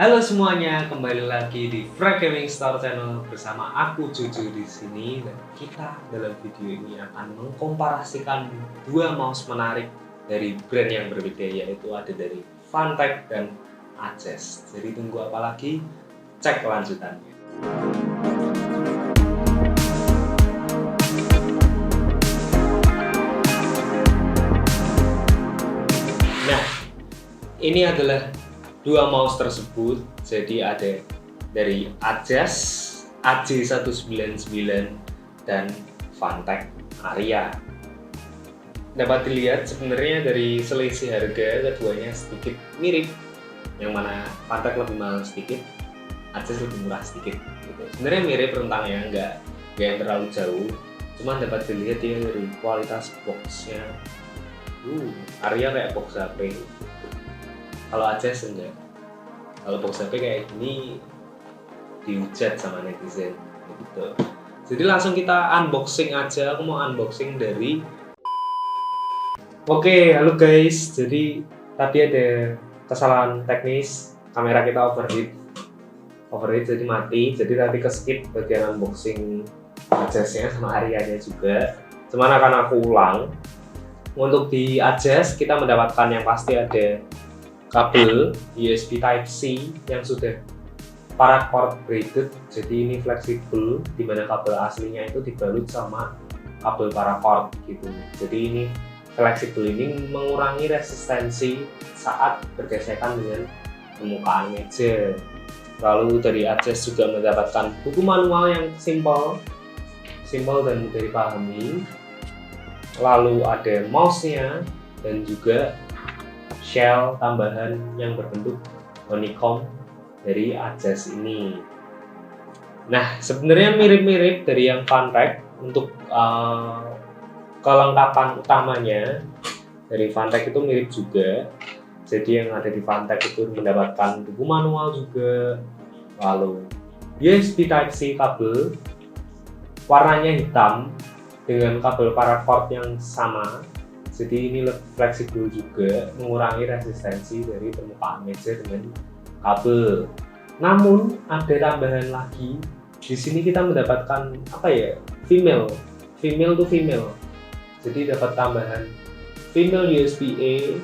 Halo semuanya, kembali lagi di Frank Gaming Store Channel bersama aku Juju di sini, dan kita dalam video ini akan mengkomparasikan dua mouse menarik dari brand yang berbeda, yaitu ada dari Funtech dan Aces. Jadi tunggu apa lagi? Cek kelanjutannya. Nah, ini adalah dua mouse tersebut. Jadi ada dari Aces AJ199 dan Funtech Aria. Dapat dilihat sebenarnya dari selisih harga keduanya sedikit mirip, yang mana Funtech lebih mahal sedikit, Aces lebih murah sedikit gitu. Sebenarnya mirip rentangnya, nggak yang terlalu jauh, cuman dapat dilihat ya dari kualitas boxnya. Aria kayak box HP, kalau Aces enggak. Kalau box HP kayak gini dihujat sama netizen gitu. Jadi langsung kita unboxing aja. Aku mau unboxing dari Oke, halo guys. Jadi tadi ada kesalahan teknis, kamera kita overheat jadi mati. Jadi tadi ke-skip bagian unboxing Acesnya sama Arianya juga. Cuman akan aku ulang. Untuk di Aces kita mendapatkan yang pasti ada kabel USB Type-C yang sudah paracord braided, jadi ini fleksibel, dimana kabel aslinya itu dibalut sama kabel paracord gitu. Jadi ini fleksibel, ini mengurangi resistensi saat bergesekan dengan permukaan meja. Lalu dari Aces juga mendapatkan buku manual yang simple dan mudah dipahami. Lalu ada mouse-nya dan juga shell tambahan yang berbentuk honeycomb dari Aces ini. Nah, sebenarnya mirip-mirip dari yang Funtech. Untuk kelengkapan utamanya dari Funtech itu mirip juga. Jadi yang ada di Funtech itu mendapatkan buku manual juga, lalu USB Type-C kabel warnanya hitam dengan kabel paracord yang sama. Jadi ini fleksibel juga, mengurangi resistensi dari permukaan meja dengan kabel. Namun ada tambahan lagi. Di sini kita mendapatkan female to female. Jadi dapat tambahan female USB-A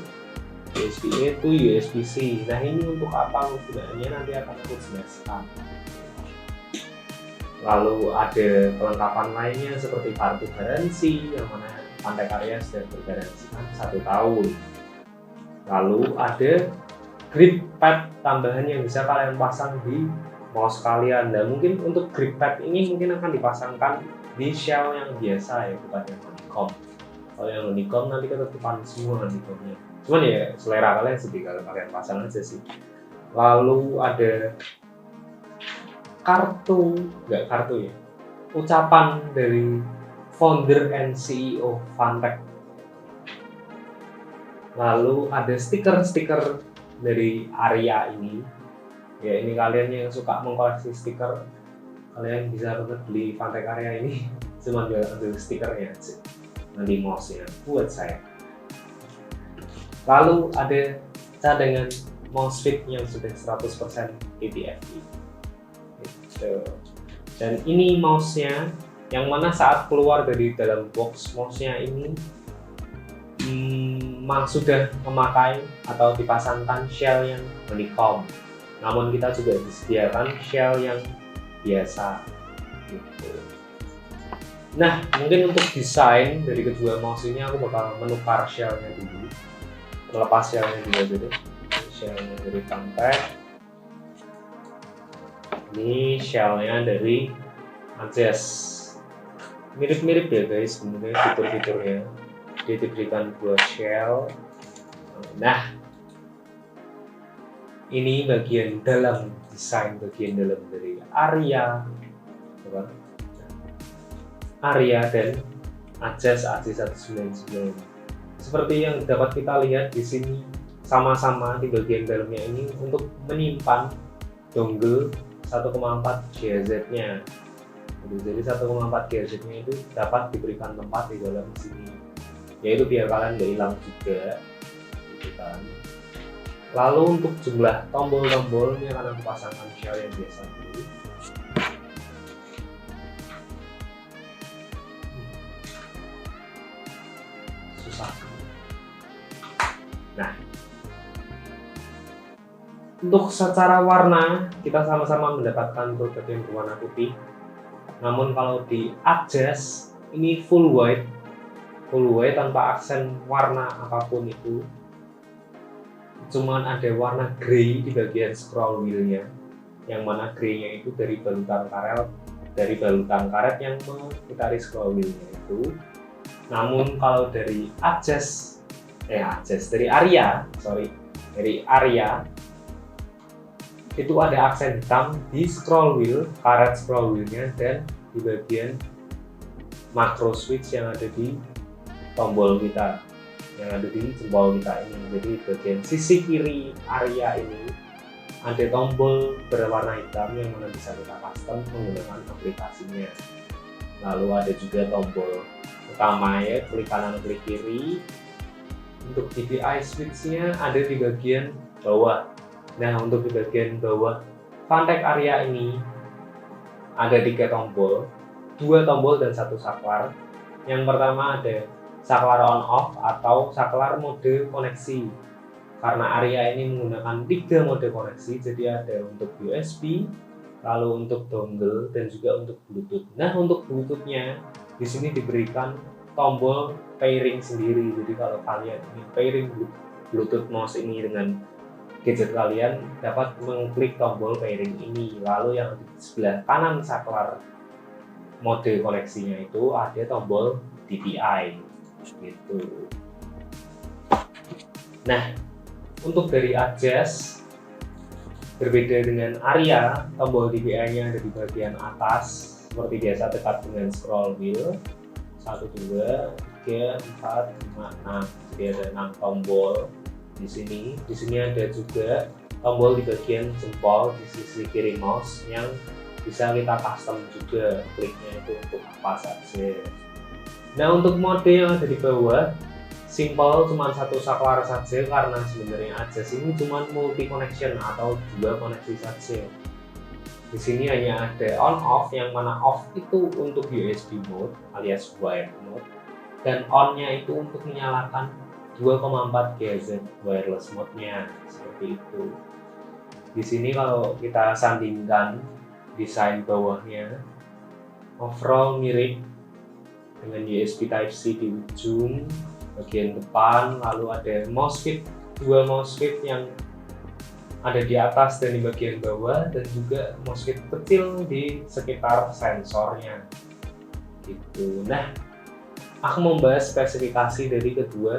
to USB-C. Nah, ini untuk apa gunanya nanti akan aku jelaskan. Lalu ada kelengkapan lainnya seperti kartu garansi, yang mana Funtech Aria sudah bergaransikan 1 tahun. Lalu ada grip pad tambahan yang bisa kalian pasang di mouse kalian. Dan mungkin untuk grip pad ini mungkin akan dipasangkan di shell yang biasa ya, bukan yang honeycomb. Kalau yang honeycomb nanti ketutupan semua honeycombnya. Cuman ya selera kalian sih, kalau kalian pasang aja sih. Lalu ada ucapan dari founder and CEO Funtech. Lalu ada stiker dari Aria ini. Ya, ini kalian yang suka mengkoleksi stiker, kalian bisa banget beli Funtech Aria ini. Cuma ambil stikernya aja, nanti mouse-nya buat saya. Lalu ada cadangan mousefit yang sudah 100% TTFE gitu. Dan ini mouse-nya, yang mana saat keluar dari dalam box mouse-nya ini sudah memakai atau dipasangkan shell yang honeycomb. Namun kita juga disediakan shell yang biasa gitu. Nah, mungkin untuk desain dari kedua mouse ini aku bakal menukar shellnya dulu. Melepas shellnya juga dulu. Shellnya dari Funtech. Ini shellnya dari Aces. Mirip-mirip ya guys, sebenarnya fitur-fiturnya. Dia diberikan 2 shell. Nah, ini bagian dalam, desain bagian dalam dari Aria dan Aces AJ199. Seperti yang dapat kita lihat di sini, sama-sama di bagian dalamnya ini untuk menyimpan dongle 1,4 GHz-nya. Jadi 1,4 GHz-nya itu dapat diberikan tempat di dalam sini, yaitu biar kalian nggak hilang juga gitu kan. Lalu untuk jumlah tombol-tombol ini akan aku pasangkan shell yang biasa dulu. Susah. Nah, untuk secara warna kita sama-sama mendapatkan produk yang berwarna putih. Namun kalau di adjust ini full white tanpa aksen warna apapun itu. Cuman ada warna grey di bagian scroll wheelnya, yang mana greynya itu dari balutan karet yang mengitari scroll wheelnya itu. Namun kalau dari dari Aria itu ada aksen hitam di scroll wheel, karet scroll wheelnya, dan di bagian macro switch yang ada di tombol kita, yang ada di jempol kita ini. Jadi bagian sisi kiri Aria ini ada tombol berwarna hitam yang mana bisa kita custom menggunakan aplikasinya. Lalu ada juga tombol utama ya, klik kanan klik kiri. Untuk DPI switch-nya ada di bagian bawah. Nah, untuk di bagian bawah Fantech Aria ini ada 3 tombol, 2 tombol dan 1 saklar. Yang pertama ada saklar on off atau saklar mode koneksi. Karena Aria ini menggunakan 3 mode koneksi, jadi ada untuk USB, lalu untuk dongle dan juga untuk Bluetooth. Nah, untuk Bluetooth-nya di sini diberikan tombol pairing sendiri. Jadi kalau kalian ingin pairing Bluetooth mouse ini dengan gadget kalian, dapat mengklik tombol pairing ini. Lalu yang di sebelah kanan saklar mode koneksinya itu ada tombol DPI gitu. Nah, untuk dari adjust berbeda dengan Aria, tombol DPI-nya ada di bagian atas seperti biasa dekat dengan scroll wheel. 1, 2, 3, 4, 5, 6. Jadi ada 6 tombol. Di sini ada juga tombol di bagian jempol di sisi kiri mouse yang bisa kita custom juga kliknya itu untuk apa saja. Nah, untuk mode yang ada di bawah simple, cuma 1 saklar saja karena sebenarnya adjust ini cuma multi connection atau 2 koneksi saja. Di sini hanya ada on off, yang mana off itu untuk USB mode alias wired mode, dan on-nya itu untuk menyalakan 2,4 GHz wireless mode-nya, seperti itu. Di sini kalau kita sandingkan desain bawahnya, overall mirip dengan USB Type-C di ujung bagian depan, lalu ada MOSFET, 2 MOSFET yang ada di atas dan di bagian bawah, dan juga MOSFET kecil di sekitar sensornya gitu. Nah, aku membahas spesifikasi dari kedua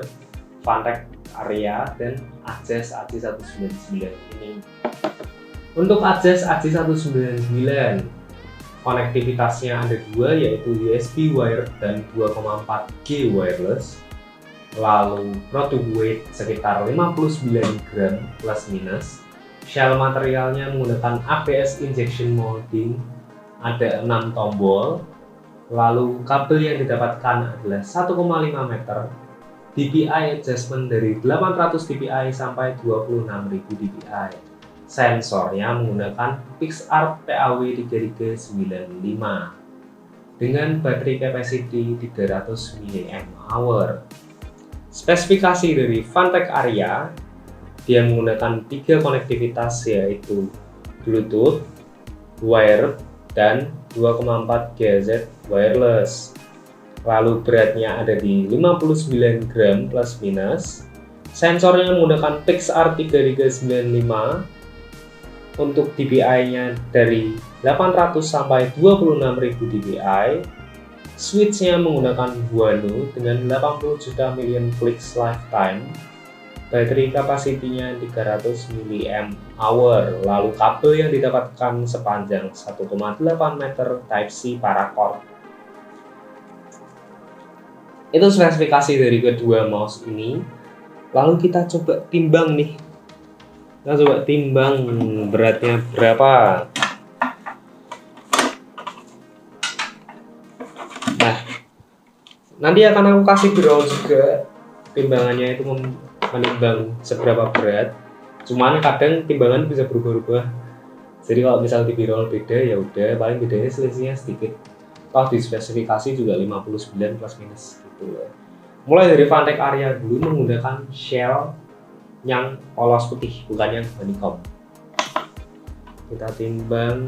Fantech Aria dan Adjust AC199 ini. Untuk Adjust AC199 konektivitasnya ada 2, yaitu USB wired dan 2,4G wireless. Lalu produk weight sekitar 59 gram plus minus. Shell materialnya menggunakan ABS injection molding, ada 6 tombol. Lalu kabel yang didapatkan adalah 1,5 meter. DPI adjustment dari 800 dpi sampai 26.000 dpi. Sensornya menggunakan PixArt PAW3395 dengan baterai capacity 300 mAh. Spesifikasi dari Fantech Aria, dia menggunakan 3 konektivitas, yaitu Bluetooth, wired, dan 2,4 GHz wireless. Lalu beratnya ada di 59 gram plus minus. Sensornya menggunakan PixArt 3395. Untuk DPI-nya dari 800 sampai 26.000 dpi. Switch-nya menggunakan Huano dengan 80 juta million clicks lifetime. Baterai kapasitinya 300 mAh. Lalu kabel yang didapatkan sepanjang 1,8 meter Type-C paracord. Itu spesifikasi dari kedua mouse ini. Lalu kita coba timbang nih. Kita coba timbang beratnya berapa. Nah, nanti akan aku kasih draw juga timbangannya itu menimbang seberapa berat. Cuman kadang timbangan bisa berubah-ubah. Jadi kalau misal di B-roll beda ya udah, paling bedanya selisihnya sedikit. Toh di spesifikasi juga 59 plus minus gitu loh. Mulai dari Vantek Aria dulu menggunakan shell yang polos putih, bukan yang honeycomb. Kita timbang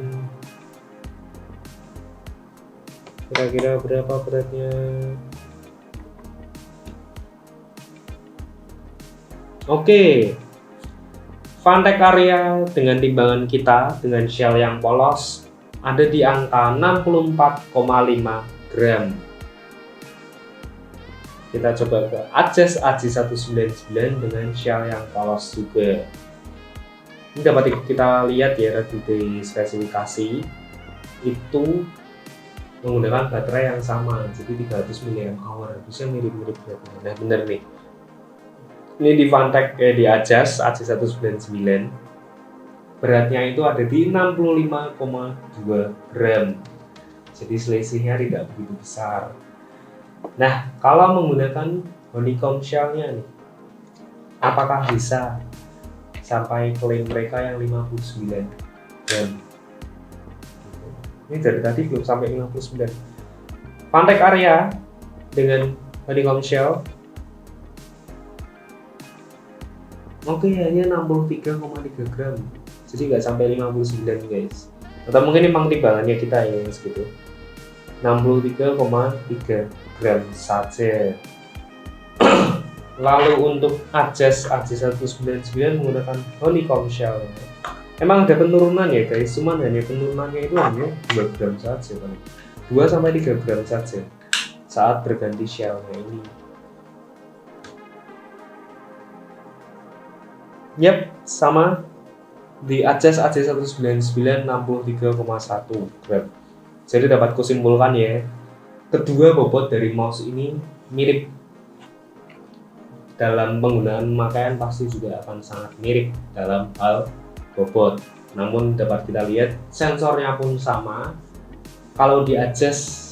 kira-kira berapa beratnya. Oke, Vantek Aria dengan timbangan kita dengan shell yang polos ada di angka 64,5 gram. Kita coba ke Adjust AJ199 dengan shell yang polos juga. Ini dapat kita lihat ya di spesifikasi itu menggunakan baterai yang sama, jadi 300 mAh, bisa mirip-mirip beratnya. Nah bener nih, ini di Vantek di Adjust AJ199 beratnya itu ada di 65,2 gram, jadi selisihnya tidak begitu besar. Nah kalau menggunakan honeycomb shell-nya nih, apakah bisa sampai klaim mereka yang 59 gram? Ini dari tadi belum sampai 59. Vantek Aria dengan honeycomb shell hanya 63,3 gram, jadi nggak sampai 59 guys. Atau mungkin memang timbangannya kita ya segitu, 63,3 gram saja. Lalu untuk Adjust AJ199 menggunakan honeycomb shell, emang ada penurunan ya guys, cuman hanya penurunannya itu hanya 2 gram saja, 2-3 gram saja saat berganti shellnya ini. Yap, sama di Adjust AJ199 63,1 gram. Jadi dapat kusimpulkan ya, kedua bobot dari mouse ini mirip. Dalam penggunaan pemakaian pasti juga akan sangat mirip dalam hal bobot. Namun dapat kita lihat sensornya pun sama. Kalau di Adjust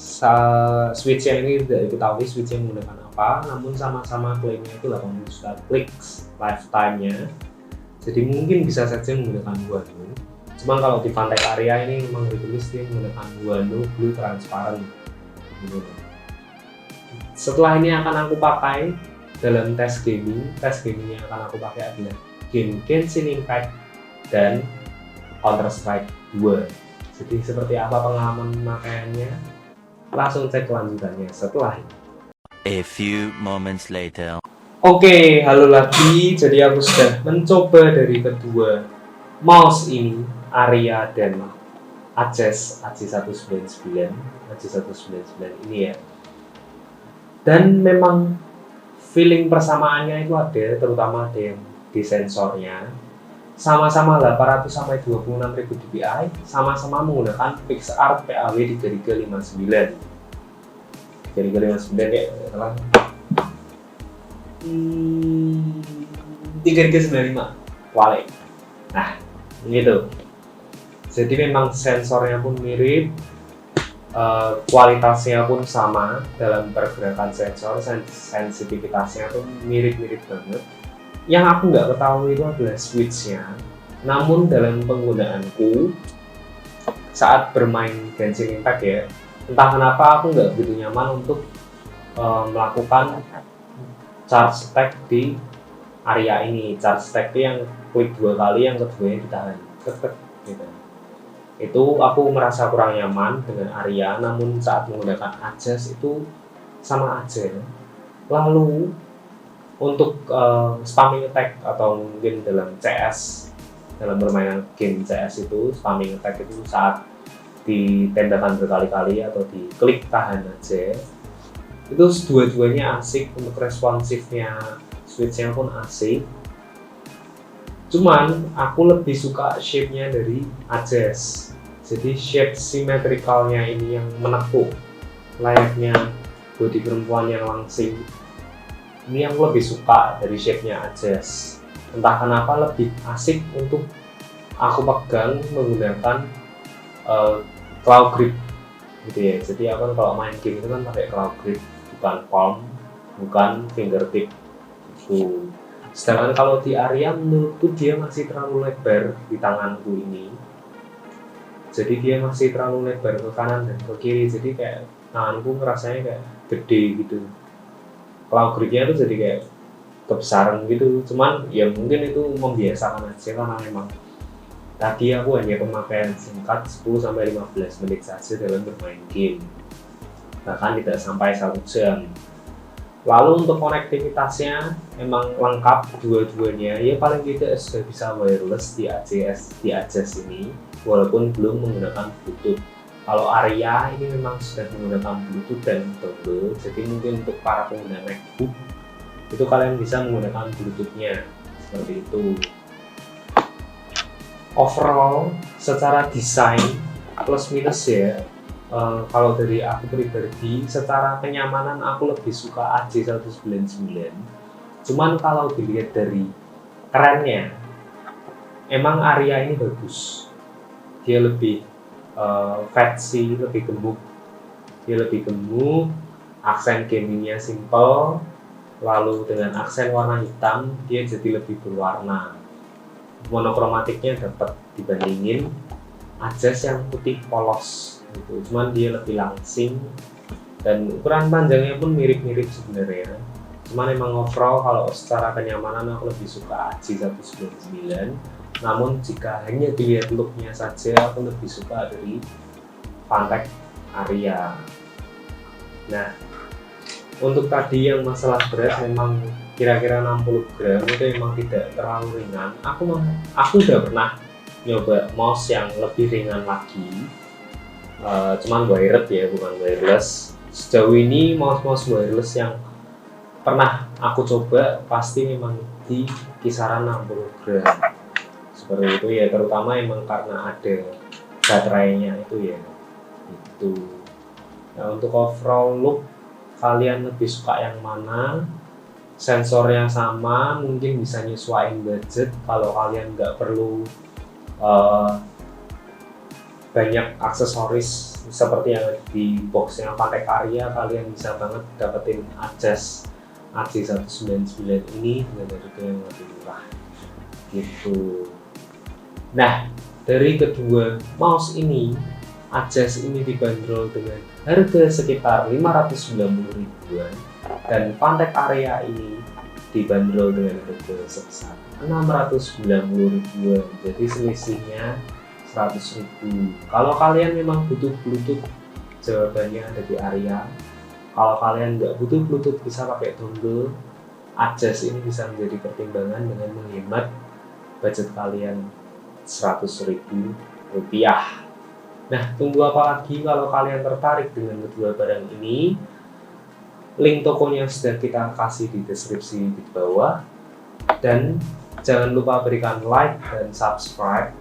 switch yang ini tidak diketahui switch yang menggunakan apa, namun sama-sama klaimnya itu 80 juta clicks lifetime-nya. Jadi mungkin bisa saja menggunakan Guano. Cuma kalau di Vantek Aria ini memang ditulis dia menggunakan Guano Blue Transparent gitu. Setelah ini akan aku pakai dalam tes gaming yang akan aku pakai adalah game Genshin Impact dan Counter Strike 2. Jadi seperti apa pengalaman pemakaiannya? Langsung cek kelanjutannya setelah ini. A few moments later. Oke, halo lagi. Jadi aku sudah mencoba dari kedua mouse ini, Aria dan Adjust AJ199 ini ya. Dan memang feeling persamaannya itu ada, terutama ada yang di sensornya. Sama-sama 800 sampai 26.000 dpi, sama-sama menggunakan PixArt PAW 3359. 3359 ya, salah. 3395 Wale. Nah, gitu. Jadi memang sensornya pun mirip, kualitasnya pun sama dalam pergerakan sensor, sensitivitasnya pun mirip-mirip banget. Yang aku nggak ketahui itu adalah switch-nya. Namun dalam penggunaanku saat bermain Genshin Impact ya, entah kenapa aku nggak begitu nyaman untuk melakukan charge stack di area ini. Charge stack itu yang klik 2 kali, yang keduanya ditahan gitu. Itu aku merasa kurang nyaman dengan area, namun saat menggunakan Adjust itu sama aja. Lalu untuk spamming attack atau mungkin dalam CS, dalam permainan game CS itu spamming attack itu saat ditembakkan berkali-kali atau diklik tahan aja, itu dua-duanya asik. Untuk responsifnya switch-nya pun asik. Cuman aku lebih suka shape-nya dari Adjust. Jadi shape symmetricalnya ini yang menekuk, layaknya body perempuan yang langsing. Ini yang lebih suka dari shape-nya Adjust. Entah kenapa lebih asik untuk aku pegang menggunakan claw grip gitu ya. Jadi aku kalau main game itu kan pakai claw grip, bukan palm, bukan fingertip gitu. Sedangkan kalau di Aria menurutku dia masih terlalu lebar di tanganku ini. Jadi dia masih terlalu lebar ke kanan dan ke kiri. Jadi kayak tanganku ngerasanya kayak gede gitu. Claw gripnya tuh jadi kayak kebesaran gitu. Cuman ya mungkin itu membiasakan aja karena memang tadi aku hanya pemakaian singkat 10-15 menit saja dalam bermain game. Bahkan tidak sampai 1 jam. Lalu untuk konektivitasnya memang lengkap dua-duanya, ya paling tidak sudah bisa wireless di AJS ini walaupun belum menggunakan Bluetooth. Kalau Aria ini memang sudah menggunakan Bluetooth dan dongle, jadi mungkin untuk para pengguna MacBook itu kalian bisa menggunakan Bluetooth-nya seperti itu. Overall secara desain plus minus ya. Kalau dari aku pribadi, secara kenyamanan aku lebih suka AJ199. Cuman kalau dilihat dari kerennya, emang Aria ini bagus. Dia lebih fancy, lebih gemuk. Dia lebih gemuk, aksen gamingnya simple, lalu dengan aksen warna hitam, dia jadi lebih berwarna. Monokromatiknya dapat dibandingin AJAS yang putih polos. Gitu. Cuman dia lebih langsing dan ukuran panjangnya pun mirip-mirip sebenarnya. Cuman emang overall kalau secara kenyamanan aku lebih suka AJ199. Namun jika hanya dilihat looknya saja aku lebih suka dari Phanteks Aria. Nah, untuk tadi yang masalah berat memang kira-kira 60 gram itu memang tidak terlalu ringan. Aku udah pernah nyoba mouse yang lebih ringan lagi. Cuman wired ya, bukan wireless. Sejauh ini mouse wireless yang pernah aku coba pasti memang di kisaran 60 gram seperti itu ya, terutama emang karena ada baterainya itu ya itu. Nah, untuk overall look kalian lebih suka yang mana? Sensornya sama, mungkin bisa nyesuaiin budget. Kalau kalian nggak perlu banyak aksesoris seperti yang di boxnya Phanteks Aria, kalian bisa banget dapetin AJAS AJ199 ini dengan harga yang lebih murah gitu. Nah, dari kedua mouse ini, AJAS ini dibanderol dengan harga sekitar 590 ribuan dan Phanteks Aria ini dibanderol dengan harga sebesar 690 ribuan. Jadi selisihnya 100.000. Kalau kalian memang butuh Bluetooth, jawabannya ada di Aria. Kalau kalian nggak butuh Bluetooth, bisa pakai dongle. AJAS ini bisa menjadi pertimbangan dengan menghemat budget kalian 100.000 rupiah. Nah, tunggu apa lagi kalau kalian tertarik dengan kedua barang ini? Link tokonya sudah kita kasih di deskripsi di bawah. Dan jangan lupa berikan like dan subscribe.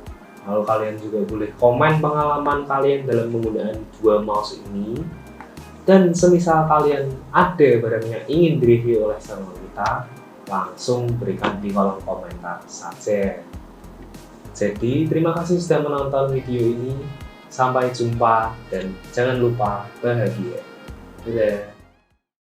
Lalu kalian juga boleh komen pengalaman kalian dalam penggunaan dua mouse ini. Dan semisal kalian ada barang yang ingin direview oleh channel kita, langsung berikan di kolom komentar saja. Jadi terima kasih sudah menonton video ini. Sampai jumpa dan jangan lupa bahagia. Dadah.